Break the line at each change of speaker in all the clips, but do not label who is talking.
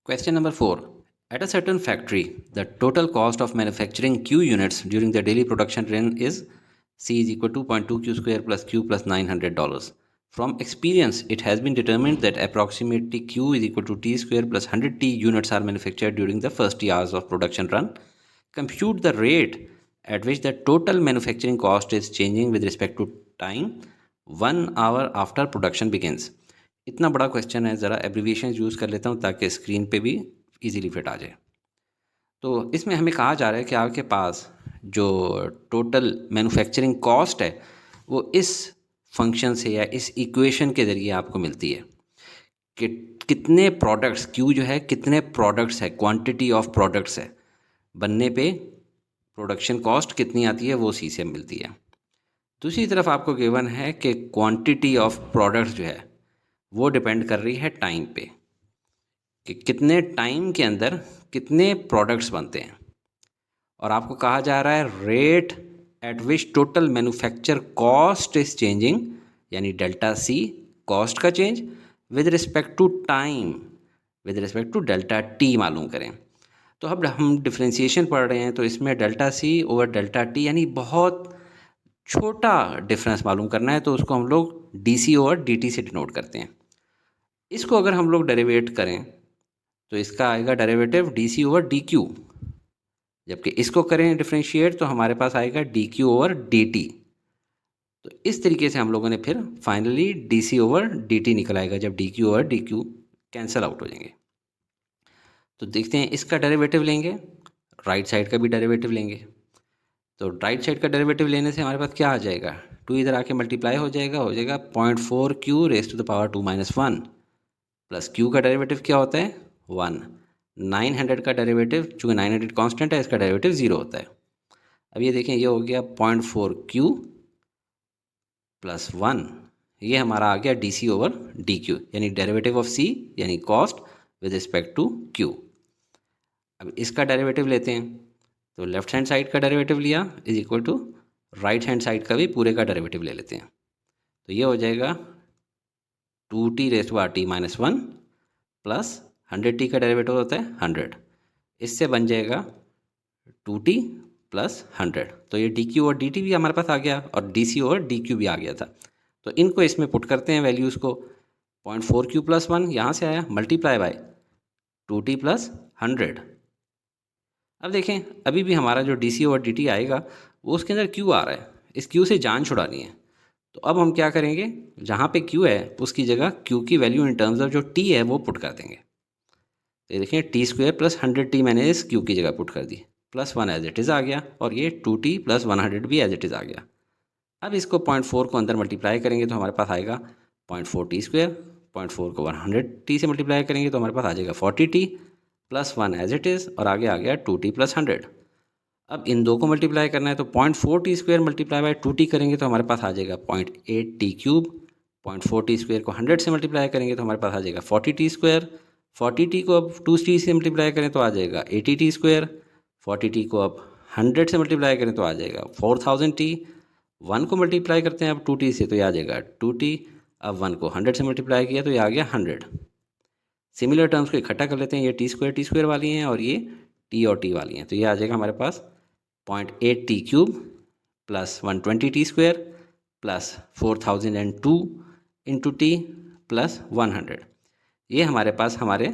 Question number 4. At a certain factory, the total cost of manufacturing Q units during the daily production run is C is equal to 2.2 Q square plus Q plus $900. From experience, it has been determined that approximately Q is equal to T square plus 100 T units are manufactured during the first hours of production run. Compute the rate at which the total manufacturing cost is changing with respect to time 1 hour after production begins. इतना बड़ा question है, ज़रा abbreviation use कर लेता हूँ ताकि screen पे भी इजीली फिट आ जाए। तो इसमें हमें कहा जा रहा है कि आपके पास जो टोटल मैन्युफैक्चरिंग कॉस्ट है वो इस फंक्शन से या इस इक्वेशन के ज़रिए आपको मिलती है कि कितने प्रोडक्ट्स क्यू जो है कितने प्रोडक्ट्स है, क्वांटिटी ऑफ प्रोडक्ट्स है बनने पे प्रोडक्शन कॉस्ट कितनी आती है वो सी से मिलती है। दूसरी तरफ आपको गिवन है कि क्वांटिटी ऑफ प्रोडक्ट्स जो है वो डिपेंड कर रही है टाइम पे कि कितने टाइम के अंदर कितने प्रोडक्ट्स बनते हैं, और आपको कहा जा रहा है rate at which total manufacture cost is changing, यानी डेल्टा सी कॉस्ट का change with respect to time with respect to delta T मालूम करें। तो अब हम डिफ्रेंशिएशन पढ़ रहे हैं तो इसमें delta C over delta T यानी बहुत छोटा डिफरेंस मालूम करना है, तो उसको हम लोग D C over D T से डिनोट करते हैं। इसको अगर हम लोग डेरिवेट करें तो इसका आएगा derivative D C over D Q, जबकि इसको करें डिफ्रेंशिएट तो हमारे पास आएगा D Q over D T. तो इस तरीके से हम लोगों ने फिर finally D C over D T निकल आएगा जब D Q over D Q cancel out हो जाएंगे। तो देखते हैं इसका डेरिवेटिव लेंगे, राइट साइड का भी डेरिवेटिव लेंगे। तो राइट साइड का डेरिवेटिव लेने से हमारे पास क्या आ जाएगा, 2 इधर आके मल्टीप्लाई हो जाएगा 0.4 Q raise to the power 2-1 plus Q का डेरिवेटिव क्या होता है 1। 900 का डेरिवेटिव, चूँकि 900 कांस्टेंट है, इसका डेरिवेटिव 0 होता है। अब ये देखें, ये हो गया 0.4 क्यू प्लस 1, ये हमारा आ गया D C over D Q, यानी डेरिवेटिव ऑफ सी यानी cost with respect to Q. अब इसका डेरिवेटिव लेते हैं तो लेफ्ट हैंड साइड का डेरिवेटिव लिया is equal to right hand side का भी पूरे का डेरिवेटिव ले लेते हैं। तो ये हो जाएगा 2t raise to R T minus 1 plus 100t का डेरिवेटिव होता है 100, इससे बन जाएगा 2t प्लस 100। तो ये डी क्यू और डी टी भी हमारे पास आ गया और डी सी और डी क्यू भी आ गया था। तो इनको इसमें पुट करते हैं वैल्यूज़ को, 0.4 क्यू प्लस 1 यहाँ से आया मल्टीप्लाई बाय 2t प्लस 100। अब देखें, अभी भी हमारा जो डी सी और डी टी आएगा वो उसके अंदर क्यू आ रहा है, इस क्यू से जान छुड़ानी है। तो अब हम क्या करेंगे, जहाँ पे क्यू है उसकी जगह क्यू की वैल्यू इन टर्म्स ऑफ जो टी है वो पुट कर देंगे। तो ये देखें, टी स्क्वायर प्लस 100t मैंने इस क्यू की जगह पुट कर दी, प्लस 1 एज इट इज़ आ गया, और ये 2t प्लस 100 भी एज इट इज़ आ गया। अब इसको 0.4 को अंदर मल्टीप्लाई करेंगे तो हमारे पास आएगा 0.4t स्क्वायर, 0.4 को 100t से मल्टीप्लाई करेंगे तो हमारे पास आ जाएगा 40t plus 1 as it is, और आगे आ गया 2t प्लस 100। अब इन दो को मल्टीप्लाई करना है तो 0.4t square multiply by 2t करेंगे तो हमारे पास आ जाएगा 0.8t क्यूब। 0.4t स्क्वायर को 100 से मल्टीप्लाई करेंगे तो हमारे पास आ जाएगा 40t स्क्वायर। 40t को अब 2t से मल्टीप्लाई करें तो आ जाएगा 80t स्क्वायर। 40t को अब 100 से मल्टीप्लाई करें तो आ जाएगा 4000t। 1 को मल्टीप्लाई करते हैं अब 2t से तो ये आ जाएगा 2t। अब 1 को 100 से मल्टीप्लाई किया तो ये आ गया 100। सिमिलर टर्म्स को इकट्ठा कर लेते हैं, ये टी स्क्वायर वाली हैं और ये टी और टी वाली हैं, तो ये आ जाएगा हमारे पास 0.8t cube plus 120t square plus 4002 into T plus 100। ये हमारे पास हमारे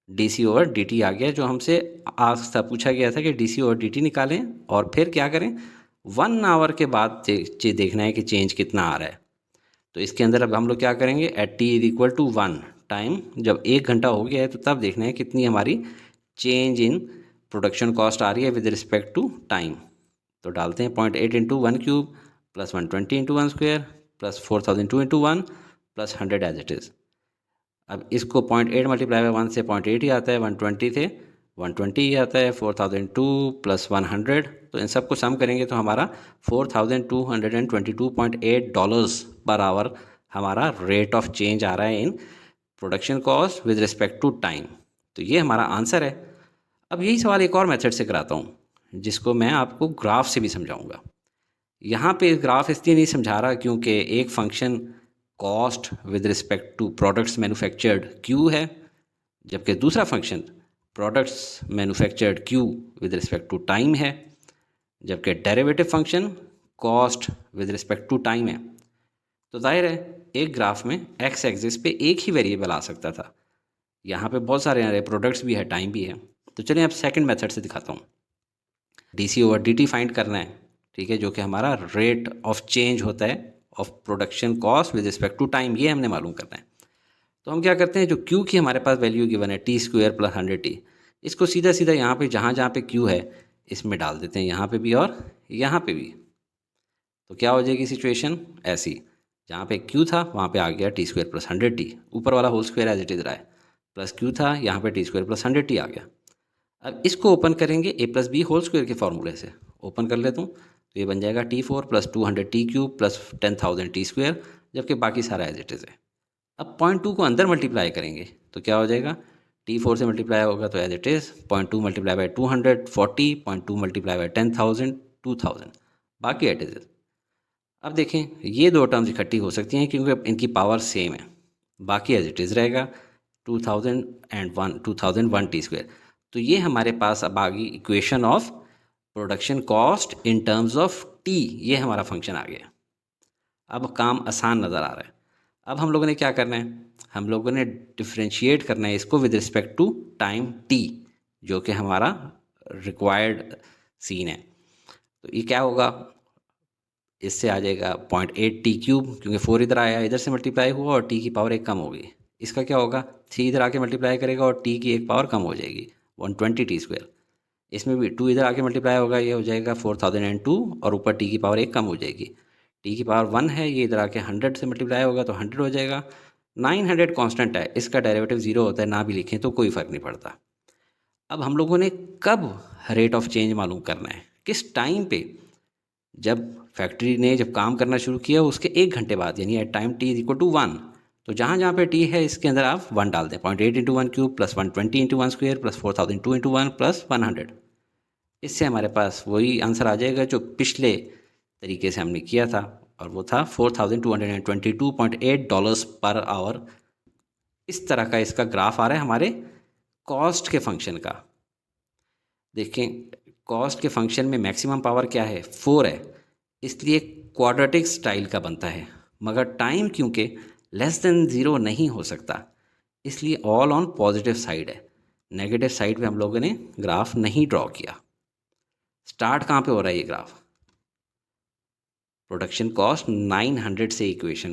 D C over D T आ गया, जो हमसे आज तक पूछा गया था कि D C over D T निकालें और फिर क्या करें 1 आवर के बाद देखना है कि चेंज कितना आ रहा है। तो इसके अंदर अब हम लोग क्या करेंगे, at T is equal to 1 time, जब 1 घंटा हो गया है तो तब देखना है कितनी हमारी चेंज इन प्रोडक्शन कॉस्ट आ रही है विद रिस्पेक्ट टू टाइम। तो डालते हैं 0.8 into 1 cube plus 120 into 1 square plus 4002 into 1 plus 100 as it is. अब इसको 0.8 मल्टीप्लाई बाय 1 से 0.8 ही आता है, 120 थे 120 ही आता है, 4002 प्लस 100, तो इन सब को सम करेंगे तो हमारा $4222.8 पर आवर हमारा रेट ऑफ चेंज आ रहा है in production cost with respect to time. तो ये हमारा आंसर है। अब यही सवाल एक और मेथड से कराता हूँ जिसको मैं आपको ग्राफ से भी समझाऊंगा। यहाँ पे ग्राफ इसलिए नहीं समझा रहा क्योंकि एक function cost with respect to products manufactured Q है, जबकि दूसरा function products manufactured Q with respect to time है, जबकि derivative function cost with respect to time है। तो जाहिर है एक ग्राफ में एक्स एक्सिस पे एक ही वेरिएबल आ सकता था, यहाँ पे बहुत सारे आ रहे, प्रोडक्ट्स भी है, टाइम भी है। तो चलिए अब सेकंड मेथड से दिखाता हूँ। D C over D T find करना है, ठीक है, जो कि हमारा रेट ऑफ चेंज होता है of production cost with respect to time, ये हमने मालूम करना है। तो हम क्या करते हैं, जो क्यू की हमारे पास वैल्यू गिवन है टी स्क्वायर प्लस 100t, इसको सीधा सीधा यहाँ पे जहाँ जहाँ पे क्यू है इसमें डाल देते हैं, यहाँ पे भी और यहाँ पे भी। तो क्या हो जाएगी सिचुएशन ऐसी, जहाँ पे क्यू था वहाँ पे आ गया टी स्क्वायर प्लस 100t, ऊपर वाला whole square as it is रहा है, प्लस क्यू था यहाँ पे टी स्क्वायर प्लस 100t आ गया। अब इसको ओपन करेंगे ए प्लस बी होल स्क्वायर के फॉर्मूले से, ओपन कर लेता हूँ तो ये बन जाएगा T4 plus 200t cube plus 10,000t square, जबकि बाकी सारा एज इट इज़ है। अब 0.2 को अंदर मल्टीप्लाई करेंगे तो क्या हो जाएगा, T4 से मल्टीप्लाई होगा तो as it is 0.2 multiply by 240, 0.2 multiply by 10,000, 2000, बाकी एट इज़। अब देखें ये दो टर्म्स इकट्ठी हो सकती हैं क्योंकि अब इनकी पावर सेम है, बाकी एज इट इज़ रहेगा 2001 टी स्क्वायर। तो ये हमारे पास अब आ गई equation of production cost in terms of T, ये हमारा फंक्शन आ गया। अब काम आसान नज़र आ रहा है। अब हम लोगों ने क्या करना है, हम लोगों ने डिफ्रेंशिएट करना है इसको with respect to time T, जो कि हमारा रिक्वायर्ड सीन है। तो ये क्या होगा, इससे आ जाएगा 0.8t क्यूब, क्योंकि 4 इधर आया, इधर से मल्टीप्लाई हुआ और t की पावर एक कम हो गई। इसका क्या होगा, 3 इधर आके मल्टीप्लाई करेगा और t की एक पावर कम हो जाएगी, 120t स्क्वायर। इसमें भी 2 इधर आके मल्टीप्लाई होगा, ये हो जाएगा 4002 और ऊपर t की पावर एक कम हो जाएगी, t की पावर 1 है, ये इधर आके 100 से मल्टीप्लाई होगा तो 100 हो जाएगा। 900 कांस्टेंट है, इसका डेरिवेटिव 0 होता है, ना भी लिखें तो कोई फ़र्क नहीं पड़ता। अब हम लोगों ने कब रेट ऑफ चेंज मालूम करना है, किस टाइम पे, जब फैक्ट्री ने जब काम करना शुरू किया उसके 1 घंटे बाद, यानी at time t is equal to 1। तो जहाँ जहाँ पे t है इसके अंदर आप 1 डाल दें, 0.8 into 1 cube plus 120 into 1 square plus 4002 into 1 plus 100। इससे हमारे पास वही आंसर आ जाएगा जो पिछले तरीके से हमने किया था, और वो था $4,222.8 पर आवर। इस तरह का इसका ग्राफ आ रहा है हमारे कॉस्ट के फंक्शन का। देखें कॉस्ट के फंक्शन में मैक्सिमम पावर क्या है, 4 है, इसलिए क्वाड्रेटिक स्टाइल का बनता है, मगर टाइम क्योंकि लेस देन 0 नहीं हो सकता, इसलिए ऑल ऑन पॉजिटिव साइड है, नेगेटिव साइड पे हम लोगों ने ग्राफ नहीं ड्रॉ किया। स्टार्ट कहाँ पे हो रहा है ये ग्राफ, प्रोडक्शन कॉस्ट 900 से इक्वेशन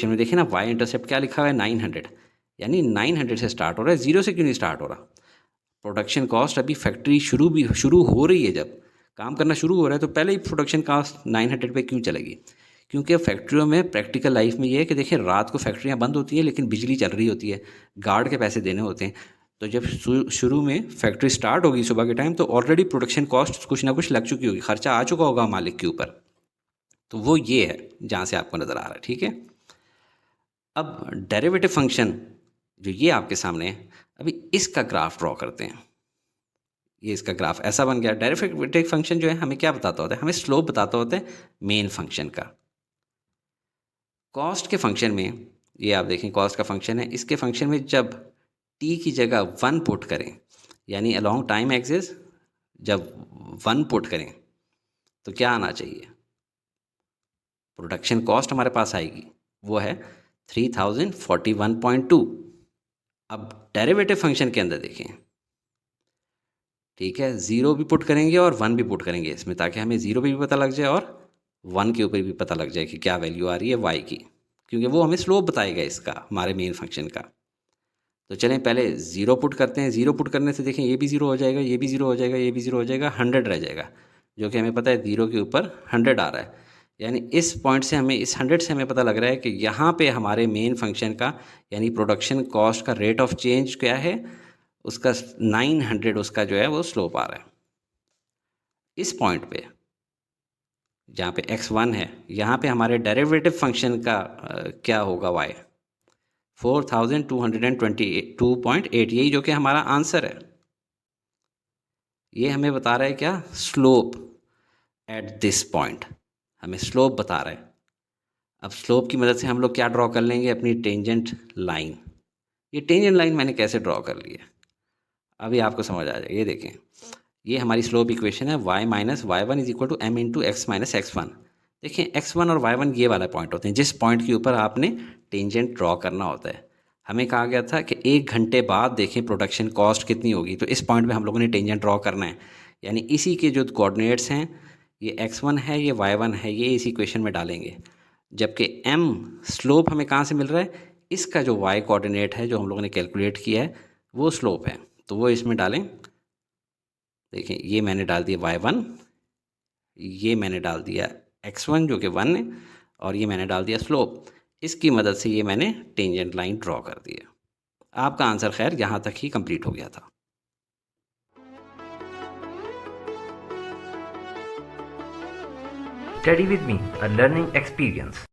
में देखें ना, वाई इंटरसेप्ट क्या लिखा हुआ है 900, यानी 900 से स्टार्ट हो रहा है, 0 से क्यों नहीं स्टार्ट हो रहा। प्रोडक्शन कॉस्ट अभी फैक्ट्री शुरू हो रही है, जब काम करना शुरू हो रहा है तो पहले ही प्रोडक्शन कॉस्ट 900 पे क्यों चलेगी, क्योंकि फैक्ट्रियों में प्रैक्टिकल लाइफ में ये है कि देखिए रात को फैक्ट्रियाँ बंद होती हैं लेकिन बिजली चल रही होती है, गार्ड के पैसे देने होते हैं। तो जब शुरू में फैक्ट्री स्टार्ट होगी सुबह के टाइम, तो ऑलरेडी प्रोडक्शन कॉस्ट कुछ ना कुछ लग चुकी होगी, खर्चा आ चुका होगा मालिक के ऊपर। तो वो ये है जहाँ से आपको नज़र आ रहा है, ठीक है। अब डेरिवेटिव फंक्शन जो ये आपके सामने है, अभी इसका ग्राफ ड्रॉ करते हैं। ये इसका ग्राफ ऐसा बन गया। डेरिवेटिव फंक्शन जो है हमें क्या बताता होता है, हमें स्लोप बताता होता है मेन फंक्शन का। कॉस्ट के फंक्शन में ये आप देखें, कॉस्ट का फंक्शन है, इसके फंक्शन में जब t की जगह 1 पुट करें, यानी अलोंग टाइम एक्सिस जब 1 पुट करें तो क्या आना चाहिए, प्रोडक्शन कॉस्ट हमारे पास आएगी, वो है 3041.2। अब डेरिवेटिव फंक्शन के अंदर देखें, ठीक है, 0 भी पुट करेंगे और 1 भी पुट करेंगे इसमें, ताकि हमें 0 पे भी पता लग जाए और 1 के ऊपर भी पता लग जाए कि क्या वैल्यू आ रही है y की, क्योंकि वो हमें स्लोप बताएगा इसका, हमारे मेन फंक्शन का। तो चलें पहले 0 पुट करते हैं। 0 पुट करने से देखें ये भी 0 हो जाएगा, ये भी 0 हो जाएगा, ये भी 0 हो जाएगा, 100 रह जाएगा, जो कि हमें पता है 0 के ऊपर 100 आ रहा है। यानी इस पॉइंट से हमें, इस 100 से हमें पता लग रहा है कि यहाँ पे हमारे मेन फंक्शन का यानी प्रोडक्शन कॉस्ट का रेट ऑफ चेंज क्या है, उसका 900 उसका जो है वो स्लोप आ रहा है। इस पॉइंट पे जहाँ पे x1 है, यहाँ पे हमारे डेरिवेटिव फंक्शन का क्या होगा y, 4222.8, यही जो कि हमारा आंसर है। ये हमें बता रहा है क्या, स्लोप एट दिस पॉइंट, हमें स्लोप बता रहा है। अब स्लोप की मदद से हम लोग क्या ड्रॉ कर लेंगे, अपनी टेंजेंट लाइन। ये टेंजेंट लाइन मैंने कैसे ड्रॉ कर ली है, अभी आपको समझ आ जाएगा। ये देखें, ये हमारी स्लोप इक्वेशन है y minus y one is equal to m into x minus x one. देखिए x1 और y1 ये वाला पॉइंट होते हैं जिस पॉइंट के ऊपर आपने टेंजेंट ड्रॉ करना होता है। हमें कहा गया था कि 1 घंटे बाद देखें प्रोडक्शन कॉस्ट कितनी होगी, तो इस पॉइंट पे हम लोगों ने टेंजेंट ड्रॉ करना है। यानी इसी के जो कोऑर्डिनेट्स हैं, ये x1 है, ये y1 है, ये इस इक्वेशन में डालेंगे। जबकि m स्लोप हमें कहाँ से मिल रहा है, इसका जो y कोऑर्डिनेट है जो हम लोगों ने कैलकुलेट किया है वो स्लोप है, तो वो इसमें डालें। देखिए ये मैंने डाल दिया y1, ये मैंने डाल दिया x1 जो कि 1 है, और ये मैंने डाल दिया स्लोप। इसकी मदद से ये मैंने टेंजेंट लाइन ड्रॉ कर दी है। आपका आंसर खैर यहाँ तक ही कंप्लीट हो गया था।
Study with me, a learning experience.